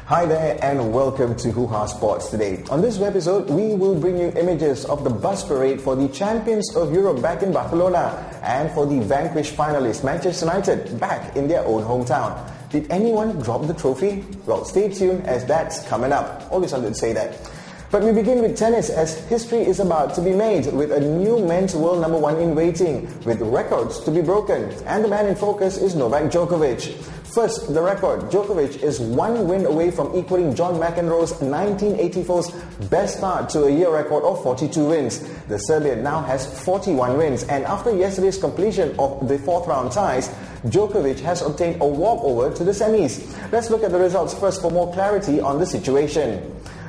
Hi there and welcome to Hoohaa Sports today. On this episode, we will bring you images of the bus parade for the champions of Europe back in Barcelona and for the vanquished finalist Manchester United back in their own hometown. Did anyone drop the trophy? Well, stay tuned as that's coming up. Always wanted to say that. But we begin with tennis as history is about to be made with a new men's world #1 in waiting with records to be broken. And the man in focus is Novak Djokovic. First, the record. Djokovic is one win away from equaling John McEnroe's 1984's best start to a year record of 42 wins. The Serbian now has 41 wins, and after yesterday's completion of the fourth round ties, Djokovic has obtained a walkover to the semis. Let's look at the results first for more clarity on the situation.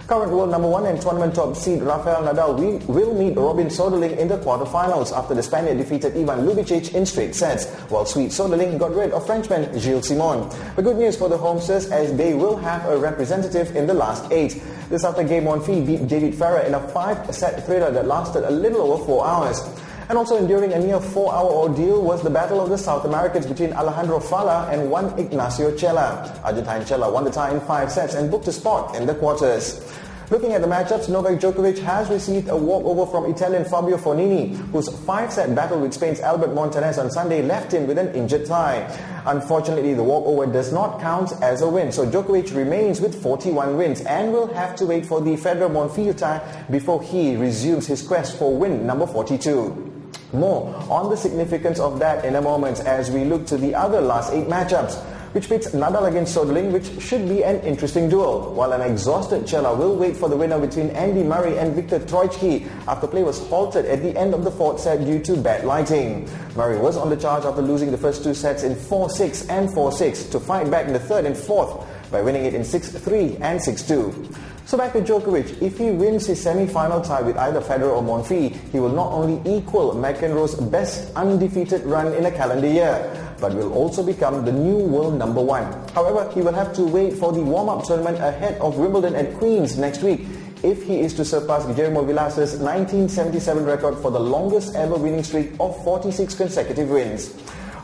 Current world #1 and tournament top seed Rafael Nadal will meet Robin Soderling in the quarterfinals after the Spaniard defeated Ivan Lubicic in straight sets, while sweet Soderling got rid of Frenchman Gilles Simon. The good news for the homesters as they will have a representative in the last 8. This after Game Monfils beat David Ferrer in a 5-set thriller that lasted a little over 4 hours. And also enduring a near 4-hour ordeal was the battle of the South Americans between Alejandro Falla and Juan Ignacio Chela. Argentine Chela won the tie in 5 sets and booked a spot in the quarters. Looking at the matchups, Novak Djokovic has received a walkover from Italian Fabio Fognini, whose 5-set battle with Spain's Albert Montañez on Sunday left him with an injured thigh. Unfortunately, the walkover does not count as a win, so Djokovic remains with 41 wins and will have to wait for the Federer Monfils tie before he resumes his quest for win number 42. More on the significance of that in a moment as we look to the other last 8 matchups, which pits Nadal against Soderling, which should be an interesting duel, while an exhausted Chela will wait for the winner between Andy Murray and Viktor Troicki after play was halted at the end of the 4th set due to bad lighting. Murray was on the charge after losing the first 2 sets in 4-6 and 4-6 to fight back in the 3rd and 4th by winning it in 6-3 and 6-2. So back to Djokovic. If he wins his semi-final tie with either Federer or Monfils, he will not only equal McEnroe's best undefeated run in a calendar year, but will also become the new world #1. However, he will have to wait for the warm-up tournament ahead of Wimbledon at Queen's next week if he is to surpass Guillermo Vilas's 1977 record for the longest ever winning streak of 46 consecutive wins.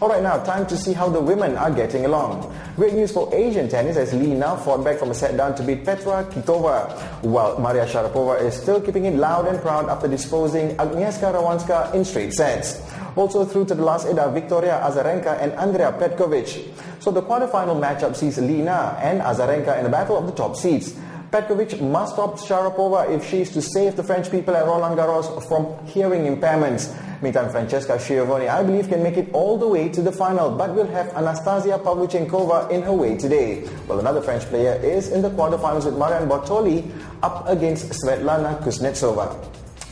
Alright, now time to see how the women are getting along. Great news for Asian tennis as Li Na fought back from a set down to beat Petra Kvitova, while Maria Sharapova is still keeping it loud and proud after disposing Agnieszka Radwanska in straight sets. Also through to the last 8 are Victoria Azarenka and Andrea Petkovic. So the quarterfinal matchup sees Li Na and Azarenka in a battle of the top seeds. Petkovic must stop Sharapova if she is to save the French people at Roland Garros from hearing impairments. Meantime, Francesca Schiavone, I believe, can make it all the way to the final, but will have Anastasia Pavlyuchenkova in her way today. Well, another French player is in the quarterfinals with Marion Bartoli up against Svetlana Kuznetsova.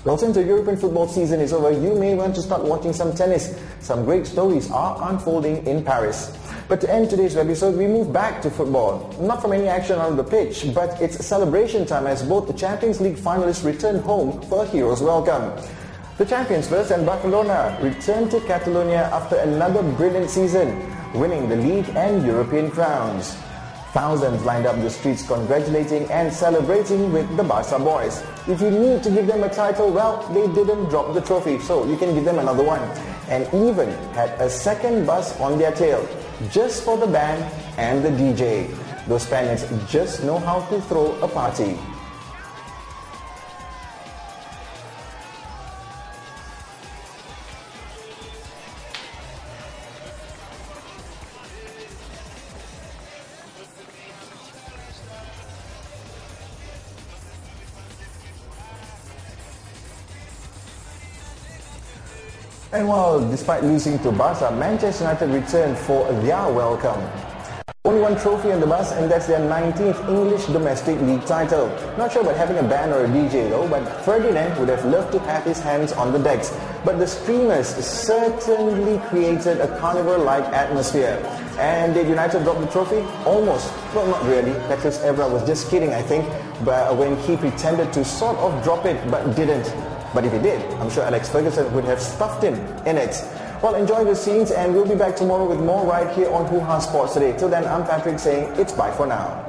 Well, since the European football season is over, you may want to start watching some tennis. Some great stories are unfolding in Paris. But to end today's episode, we move back to football. Not from any action on the pitch, but it's celebration time as both the Champions League finalists return home for a hero's welcome. The champions first and Barcelona return to Catalonia after another brilliant season, winning the league and European crowns. Thousands lined up the streets congratulating and celebrating with the Barca boys. If you need to give them a title, well, they didn't drop the trophy, so you can give them another one. And even had a second bus on their tail, just for the band and the DJ. Those Spaniards just know how to throw a party. And while despite losing to Barca, Manchester United returned for their welcome. Only one trophy on the bus, and that's their 19th English domestic league title. Not sure about having a band or a DJ though, but Ferdinand would have loved to have his hands on the decks. But the streamers certainly created a carnival-like atmosphere. And did United drop the trophy? Almost. Well, not really. Petrus Evra was just kidding, I think, but when he pretended to sort of drop it, but didn't. But if he did, I'm sure Alex Ferguson would have stuffed him in it. Well, enjoy the scenes, and we'll be back tomorrow with more right here on Hoohaa Sports Today. Till then, I'm Patrick saying it's bye for now.